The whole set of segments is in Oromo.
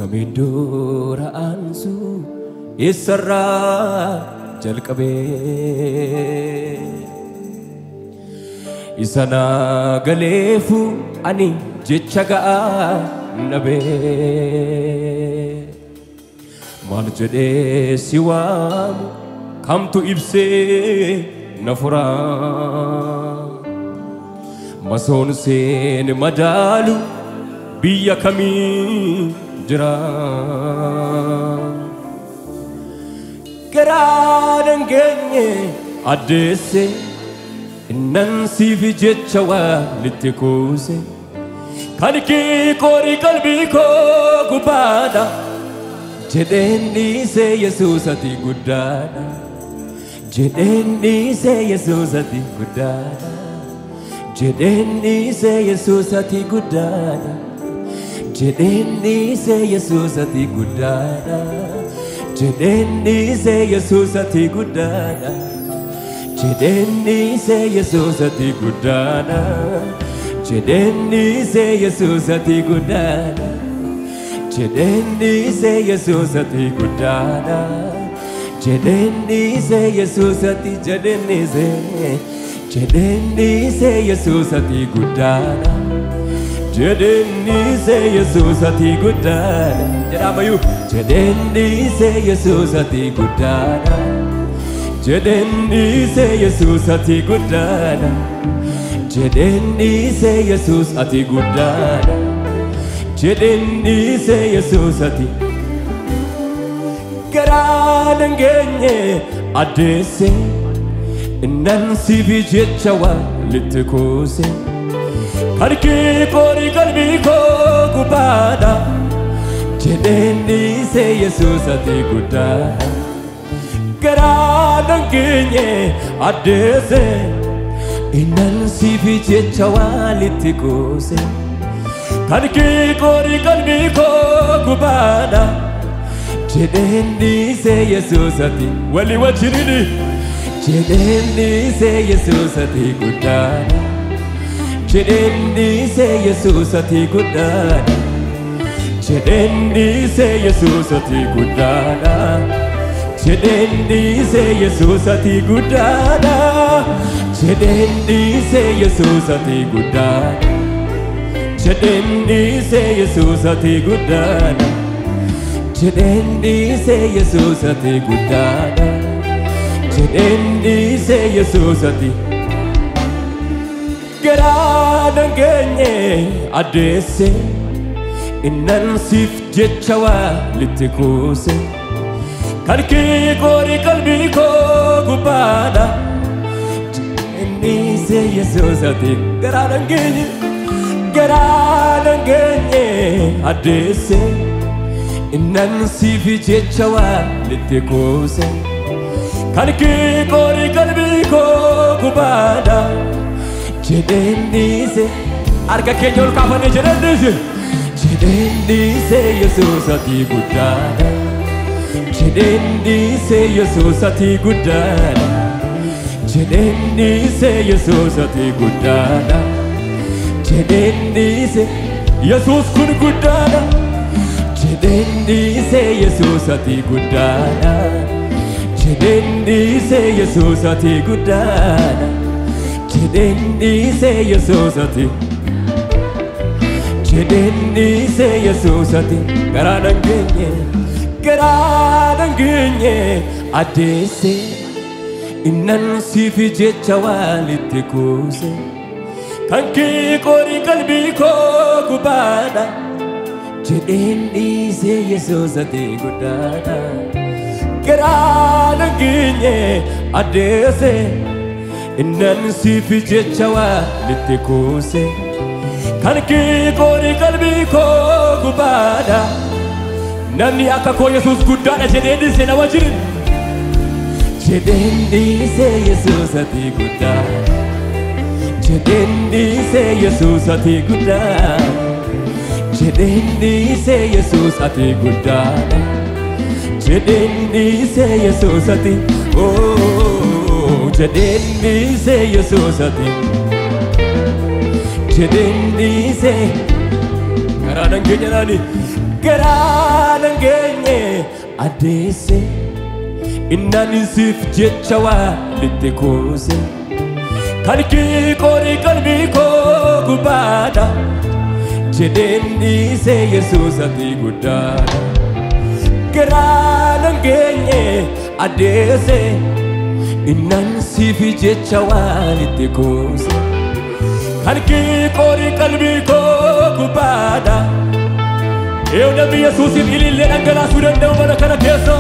kamidura ansu isarra jalqabe isana galefu ani jechaga nabe mal jede siwam kamtu ibse nafura mason sen madalu biya kami jira keradan genye adese nansi vijechawa litikuse kaniki kori kalbi ko gubada jedeni se yesus ati gudana jedeni se yesus ati gudana jedeni se yesus ati gudana jedeni se yesus ati gudana jedeni se yesus ati gudana jedeni se yesus ati gudana jedeni se yesus ati gudana jedeni se yesus ati gudana jedeni se yesus ati jedeni se yesus ati gudana jedeni se yesus ati gudana jedamayu jedeni se yesus ati gudana jedeni se yesus ati gudana jedeni se yesus ati gudana jedeni se yesus ati keradan genye adese nansi vijechawa litikuse kaniki kori kalbi ko gubada jedeni se yesus ati gudana keradan genye adese nansi vijechawa litikuse kaniki kori kalbi ko gubada jedeni se yesus ati wali wajirini jedeni se yesus ati gudana jedeni se yesus ati gudana jedeni se yesus ati gudana jedeni se yesus ati gudana jedeni se yesus ati gudana jedeni se yesus ati gudana jedeni se yesus ati gudana jedeni se yesus ati keradan genye adese nansif jechawa litikuse kaniki kori kalbi ko gubada jedeni se yesus ati keradan genye adese nansif jechawa litikuse kaniki kori kalbi ko gubada jedeni se arga kenyol kafane jedeni se yesus ati gudana jedeni se yesus ati gudana jedeni se yesus ati gudana jedeni se yesus kun gudana jedeni se yesus ati gudana jedeni se yesus ati gudana jedeni se yesus ati jedeni se yesus ati keradan genye adese nansi vijechawa litikuse kaniki kori kalbi ko gubada jedeni se yesus ati gudana keradan genye adese nansi vijechawa litikuse kaniki kori kalbi ko gubada namni akako yesus gudana jedeni se na wajirin jedeni se yesus ati gudana jedeni se yesus ati gudana jedeni se yesus ati gudana jedeni se yesus ati jedeni se yesus ati jedeni se keradan genye nani keradan addeesse innaan siif jecha walitti kuuse kalqii qorii qalbii koo gubbaadha jedheen dhiise Yesuus ati guddaadha garaa nan geenye addeesse innaan siif jecha walitti kuuse kalqii qorii qalbii koo gubbaadha Eo nabi Yesuus ilillee dhangalaasuu danda'u mana kana keessa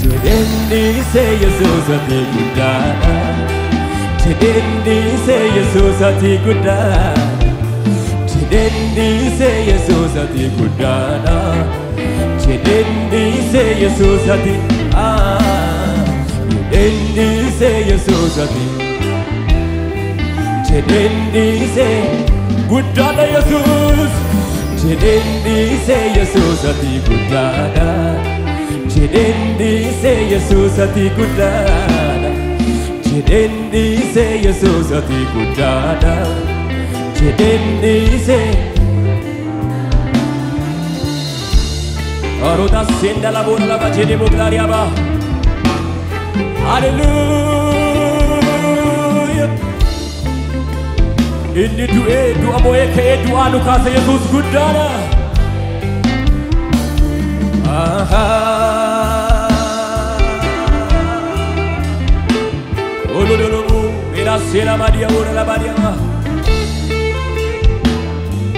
jedheen dhiise Yesuus ati guddaadha jedheen dhiise Yesuus ati guddaadha jedheen dhiise Yesuus ati guddaadha jedheen dhiise Yesuus ati jedheen dhiise Yesuus ati jedheen dhiise guddaadha Yesuus jedheen dhiise Yesuus ati guddaadha jedheen dhiise Yesuus ati guddaadha jedheen dhiise Yesuus ati guddaadha jedheen dhiise Arota senda la bona la bace de gloria ba Hallelujah Inni du'e du'a mo'ee ka'ee du'aa nu kaase Yesuus guddaadha Olololomu ila sela madia ora la madia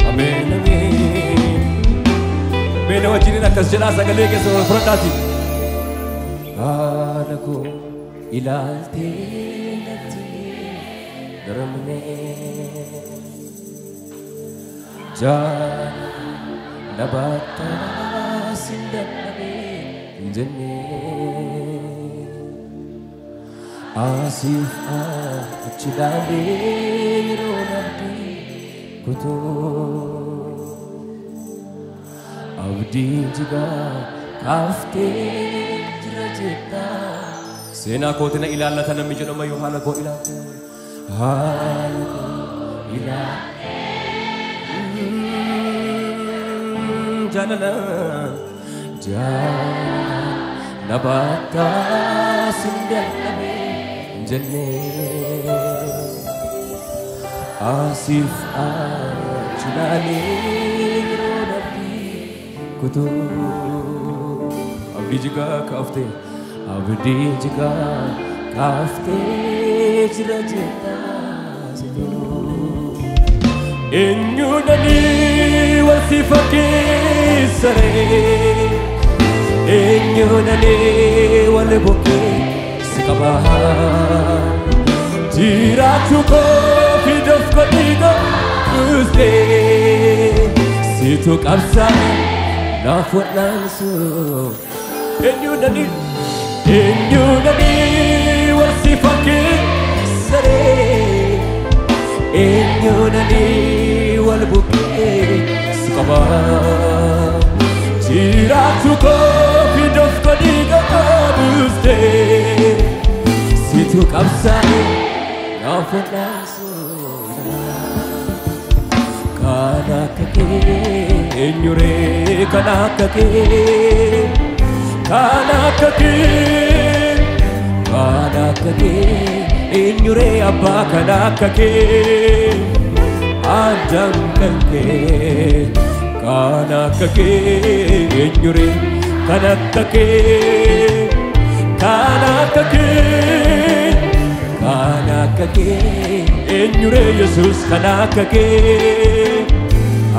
Amen amen Bene wajjin akkas jedhaa sagalee keessa ol fudhadhaati haala koo ilaaltee natti daramnee jaalala na baattaa sin dadhabee hin jennee asiif achi ilaalee yeroo abdii kutuu abdii jigaa kaaftee jira jettaa seenaa kootina ilaallata namni jedhama yoo haala koo ilaalte haala koo ilaalte jaalala jaalala na baattaa sin dadhabee hin jennee asiif achi ilaalee yeroo abdii kutuu abdii jigaa kaaftee abdii jigaa kaaftee jira jettaa situu eenyuudhani wal si fakkeessaree eenyuudhani wal bokkee si qabaa jiraachuu koo fiduuf godhiiga dhuftee situ qabsaa naaf wal'aansu eenyuudhani wal si fakkeessaree eenyuudhani wal bukkee si qabaa jiraachuu koo fiduuf godhiiga dhuftee situ qabsaa naaf wal'aansu kan akka kee eenyuree kan akka kee kan akka kee kan akka kee eenyuree abbaa kan akka kee addaan kan kee kan akka kee eenyuree kan akka kee kan akka kee kan akka kee eenyuree Yesuus kan akka kee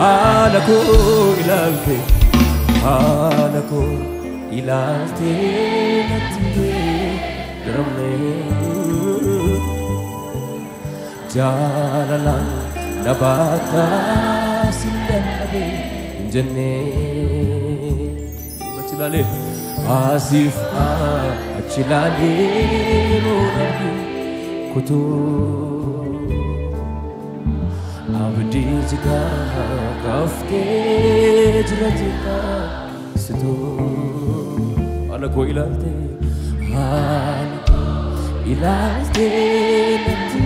haala koo ilaalte haala koo ilaalte natti daramnee jaalalaan na baattaa sin dadhabee hin jennee achi ilaalee asiif achi ilaalee yeroo abdii kutuu abdii jigaa kaaftee jira jettaa situu haala koo ilaalte haala koo ilaalte natti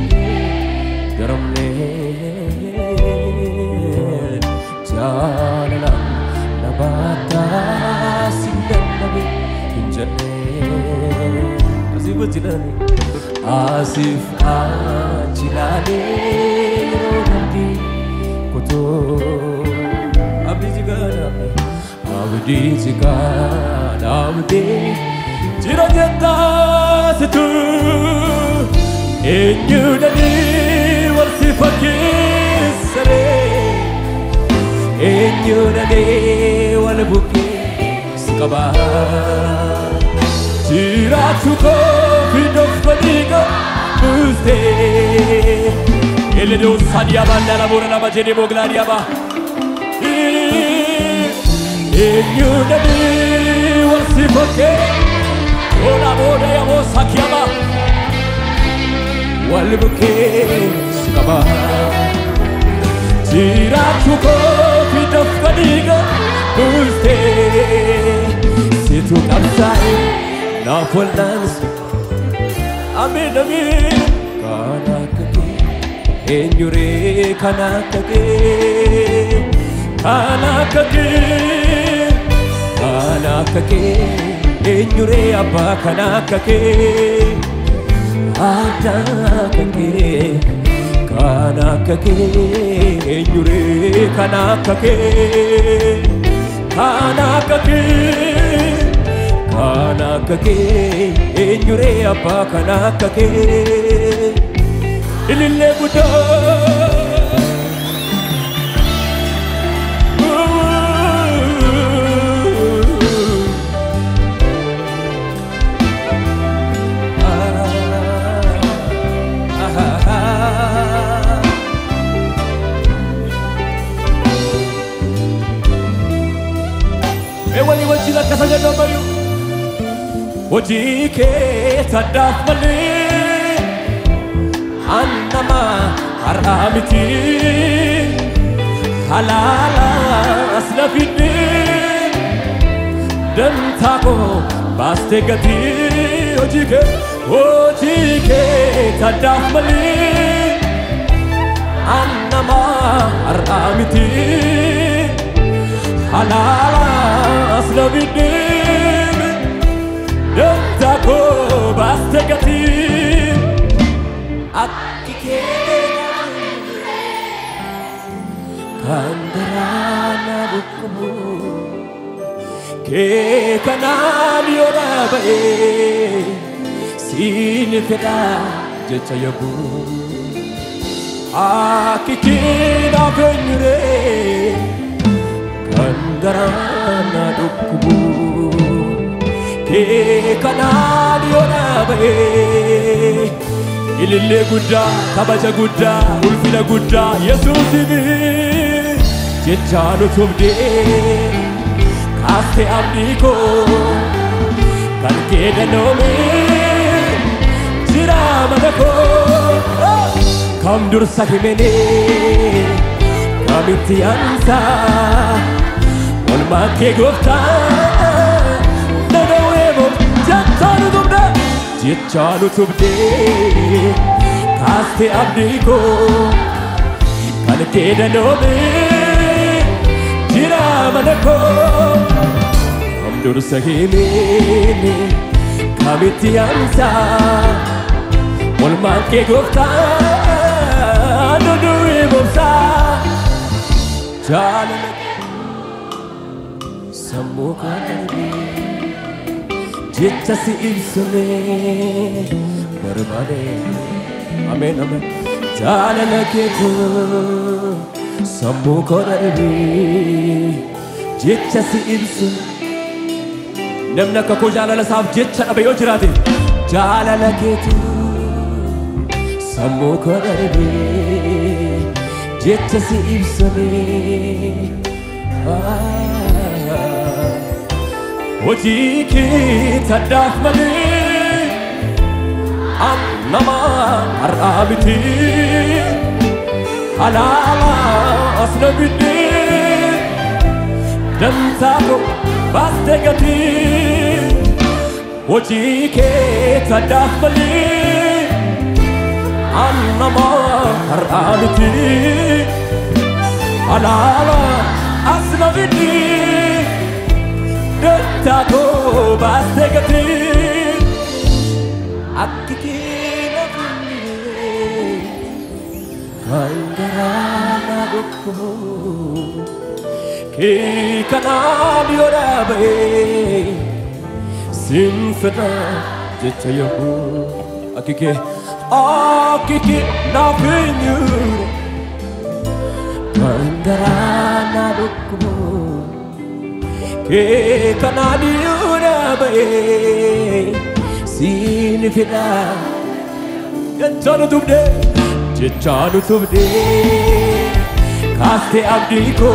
daramnee jaalalaan na baattaa sin dadhabee wajjinani asif achilale rodandi kuto abdi jigana abdi jira jetta situ enyudani warsi fakisare enyudani walbuki skaba jira chuko fidos badiga uste ele do sadia banda la bora la bajeni moglaria ba enyudani warsi fakisare Ola boda ya mosakiaba walbuke skaba tira chuko fidos kadiga uste situ kamsai na fulans amin amin kanakake enyure kanakake enyure abba kanakake kanakake enyure kanakake enyure abba kanakake ilille budo Ewali wajila kasaja dobayu wajike tadaf mali annama haramiti halala aslafini dantako bastegati wajike tadaf mali annama haramiti halala aslabidin dantako bastegati akkike kandarana bukmu ke kanan yorabe sin feda jechayabu akkike na benyure kandarana bukmu ke kanan yorabe ilille gudda kabaja gudda ulfina gudda yesuusini jechanu tubde kaste abdiko kan kedanome jira madako kam dursa himene kamitti ansa walma ke gofta nadawevo jechanu tubde jechanu tubde kaste abdiko kan kedanome jira madako kam dursa himene kamitti ansa walma ke gofta nadawevo jalana samuka darbi jecha si ibsune barbade amen amen jalana ketu samuka darbi jecha si ibsune namna kako jalana sab jecha abayo jirate jalana ketu samuka darbi jecha si ibsune wajike tadaf mali annama haramiti halala aslabidi dantako bastegati wajike tadaf mali annama haramiti halala aslabidi dantako bastegati Bandarana doko Ki kanani orabe Sinfena Jetayahu Akike na pinyu Bandarana doko Ki kanani orabe Sinfena Jechanu tubde Kaste abdiko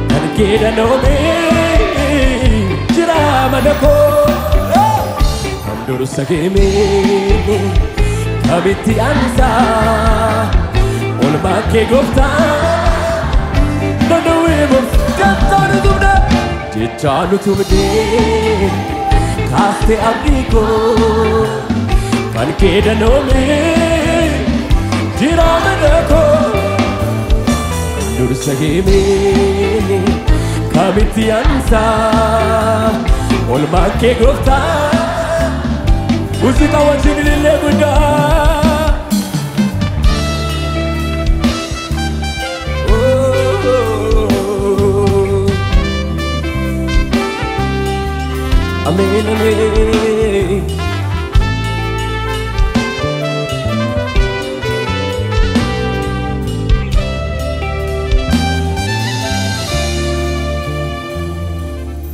Nankeda nome Jira manako Anduru sakeme Kabiti ansa Olma ke gofta Nano ebo Jechanu tubde Kaste abdiko Nankeda nome Jira manako Anduru sakeme Kabiti ansa Olma ke gofta Usika wajini lile guda Amen, amen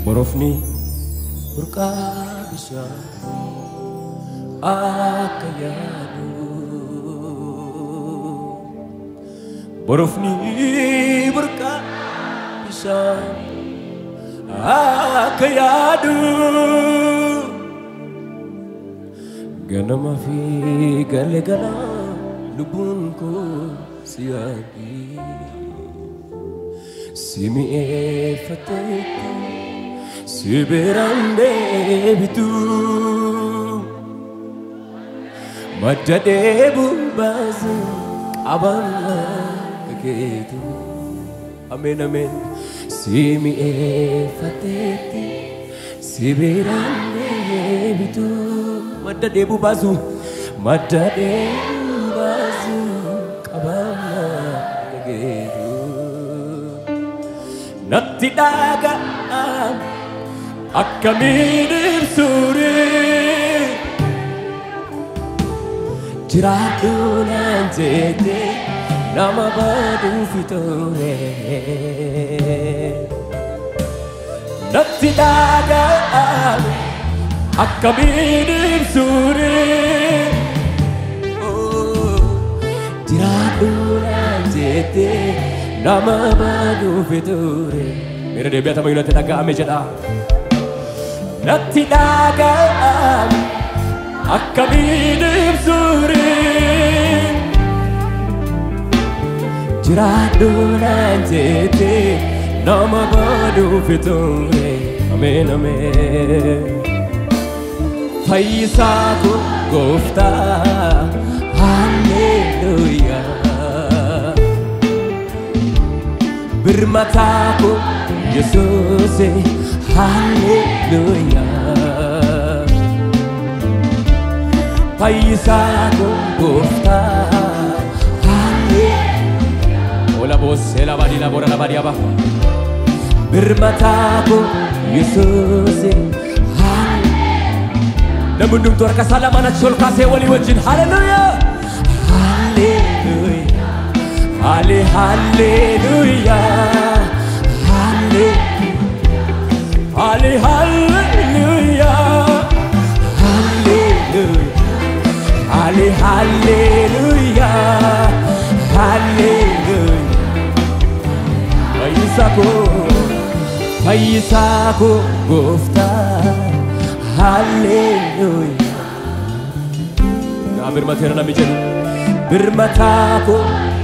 Borofni burka bisa akayadu Borofni burka bisa akayadu Ganama fi galegala lubunku siadi Simi fataiku Siberande bitu Madade bubazu abanga gitu Amen amen Simi fateti Siberande bitu Madade bubazu abanga gitu Natidaga Akkamiin suri Jiradunan jete nama badu fitore Natti dagaan Akkamiin suri Jiradunan jete nama badu fitore Mira dia biar tamu kita agak amejada Natti dagaan Akkamiin suri Jiradunan jete nama badu fitore Amen amen Fayyisaku gofta Haleluya Birmataku Yesus Haleluya Fayyisaku gofta Haleluya Ola bosse la badi la bora la badi aba Birmataku Yesus Haleluya Namun tuar kasalaman at syulkase wali wajin Haleluya Haleluya Haleluya Haleluya Haleluya Haleluya Haleluya Fayyisaku gofta Haleluya Birmatera nami jedhu Birmataku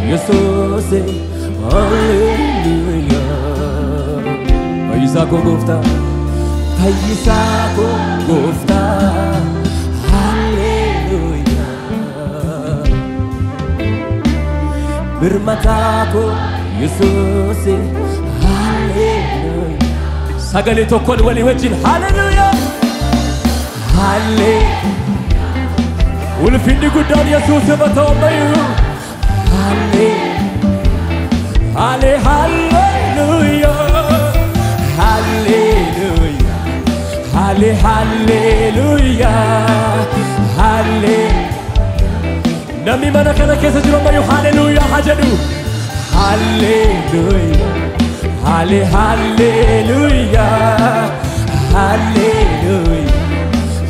Yesus Haleluya Fayyisaku gofta Fayyisaku gofta Haleluya Birmataku Yesus Haleluya Sagale tokkon wali wajjin Haleluya Haleluya Ulfinni guddaan Yesuus bata'u ሃሌ ሃሌ ሃሌሉያ ሃሌሉያ ሃሌ ሃሌሉያ ሃሌ namni mana kana keessa jiru ammayyuu hallelujah haa jedhu hallelujah halle hallelujah hallelujah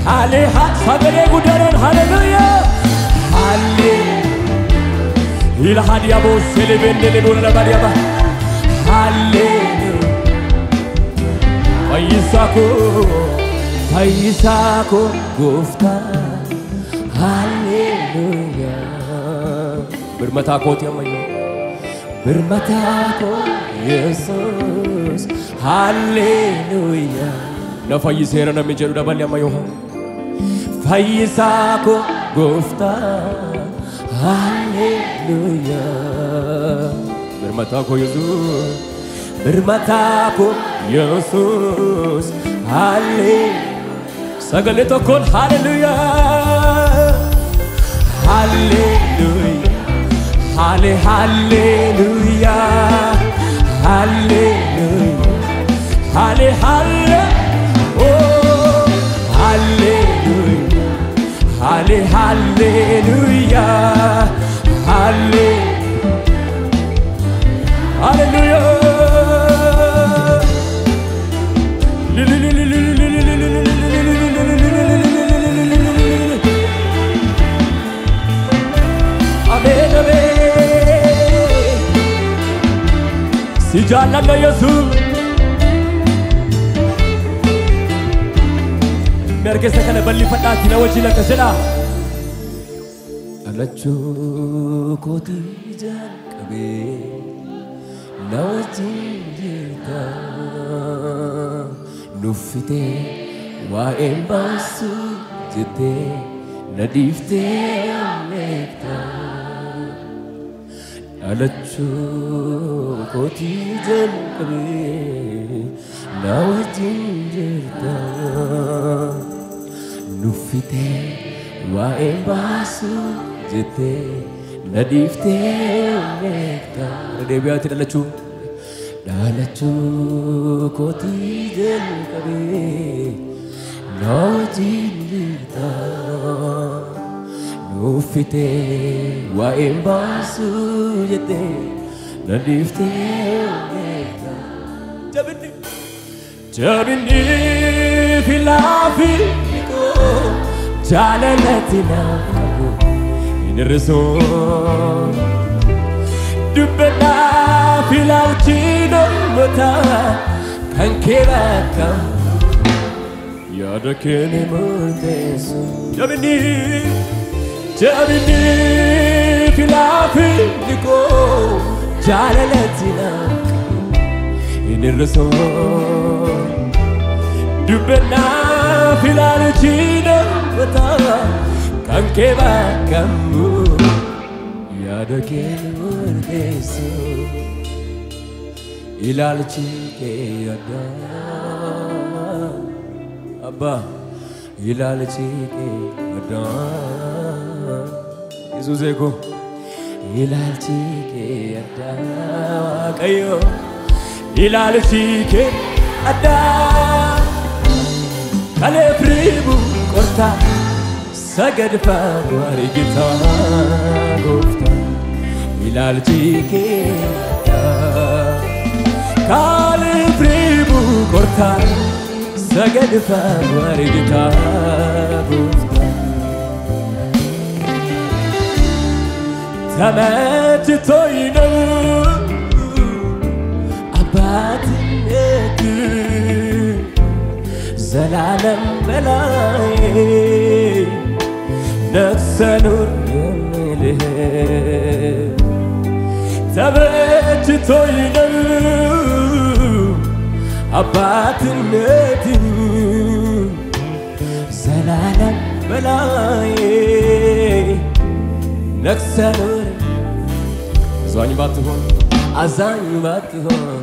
halle sagalee guddaadhaan hallelujah halle ila hadiya bo selebendele bola bariaba hallelujah fayyisako gofta hallelujah birmatako tiamayo birmatako Jesus hallelujah na fayyisera na mijeru dabali amayo fayyisako gofta hallelujah birmatako Jesus birmatako Jesus hallelujah sagale to kon hallelujah hallelujah halle hallelujah hallelujah halle halle oh hallelujah halle hallelujah halle hallelujah si jaalladha Yesuus merkesa kana bal'ifadhaati na wajjin akka jedha alachuu kooti jalqabee na wajjin jirta nuffitee waa'een baasu jettee na dhiiftee ameekta alachuu kooti jalqabee na wajjin jirta nuffitee waa'een baasu jettee na dhiiftee ameekta deebi'aati dhalachuu kooti jalqabee na wajjin jirta nuffitee waa'een baasu jettee na dhiiftee ameekta jabinni filaafi jaalalatti naaf inirrisoo dubbannaa filaalchi namootaa kan kee bakka yaada keenya murteessu jabinni filaafi jaalalatti naaf inirrisoo dubbannaa filaalchi namootaa kan kee bakka yaada keenya murteessu ilaalchi kee addaa abba ilaalchi kee addaa Yesuus eko ilaalchi kee addaa Waaqayyo ilaalchi kee addaa kalee firiibu qorta sagad faatu argita goofta ilaalchi kee kalee firiibu qorta sagad faatu argita goofta ተመችቶኝ ነው አባትነት ዘላለም በላይ ነግሰህ ኑር የምልህ ተመችቶኝ ነው አባትነት ዘላለም በላይ ነግሰህ ኑር አዛኝ ባትሆን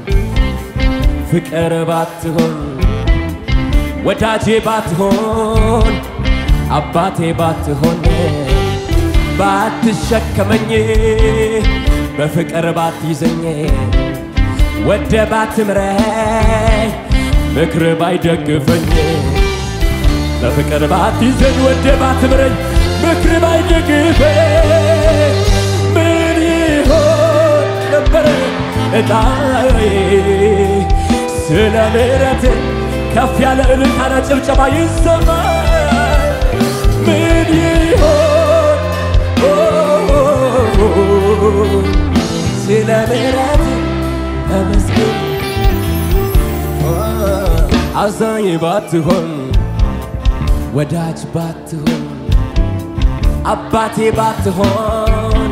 ፍቅር ባትሆን ወዳጄ ባትሆን አባቴ ባትሆን ባትሸከመኝ በፍቅር ባትይዘኝ ወደ ባትምረኝ ምክር ባይደግፈኝ በፍቅር ባትይዘኝ ወደ ባትምረኝ ምክር ባይደግፈኝ ምን ይሆን ነበር እጣዬ ስለ ምሕረት ከፍ ያለ እልልታና ጭብጨባ ይሰማል ምን ይሆን ስለ ምሕረት ተመስገን አዛኝ ባትሆን ወዳጅ ባትሆን አባቴ ባትሆን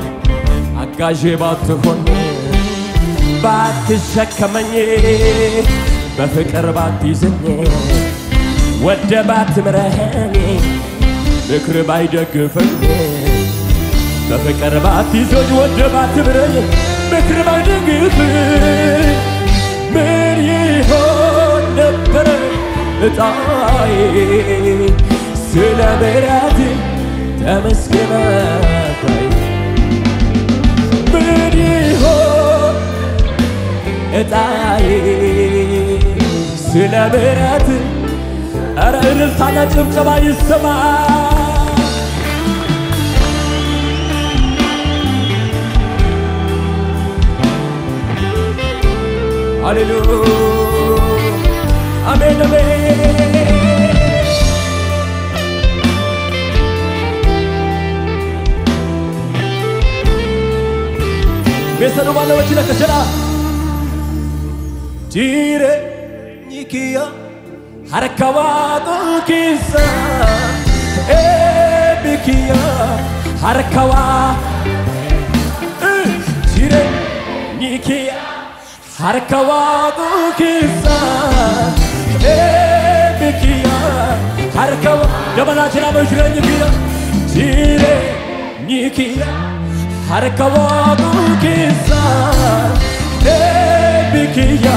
አጋዤ ባትሆን ባትሸከመኝ በፍቅር ባትይዘኝ ወደ ባትምረኝ ምክር ባይደግፈኝ በፍቅር ባትይዘኝ ወደ ባትምረኝ ምክር ባይደግፈኝ ምን ይሆን ነበር እጣዬ ስለ ምሕረት ተመስገን ምን ይሆን እጣዬ ስለ ምሕረት ኧረ እልልታና ጭብጨባ ይሰማ ሃሌሉያ አሜን አሜን ቤሰኑ ባለወች ለከሸራ ጂሬ ኒኪያ ሐረካዋ ቁኪሳ ኤቢኪያ ሐረካዋ ጂሬ ኒኪያ ሐረካዋ ቁኪሳ ኤቢኪያ ሐረካዋ ደበላችና በጅሬ ኒኪያ ጂሬ ኒኪያ ሐረካዋ ቁኪሳ ኤቢኪያ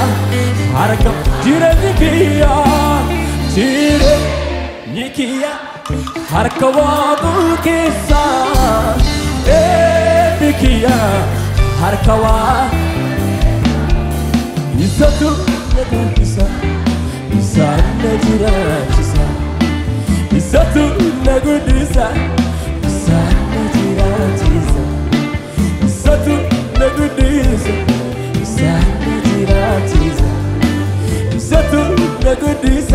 ሐረካዋ ጂሬ ኒኪያ ጂሬ ኒኪያ ሐረካዋ ቁኪሳ ኤቢኪያ ሐረካዋ ይሰቱ ነጉዲሳ ይሳነ ጅራችሳ ይሰቱ ነጉዲሳ ይሳነ ጅራችሳ ይሰቱ ነጉዲሳ ይሳነ ጅራችሳ ይሰቱ ነጉዲሳ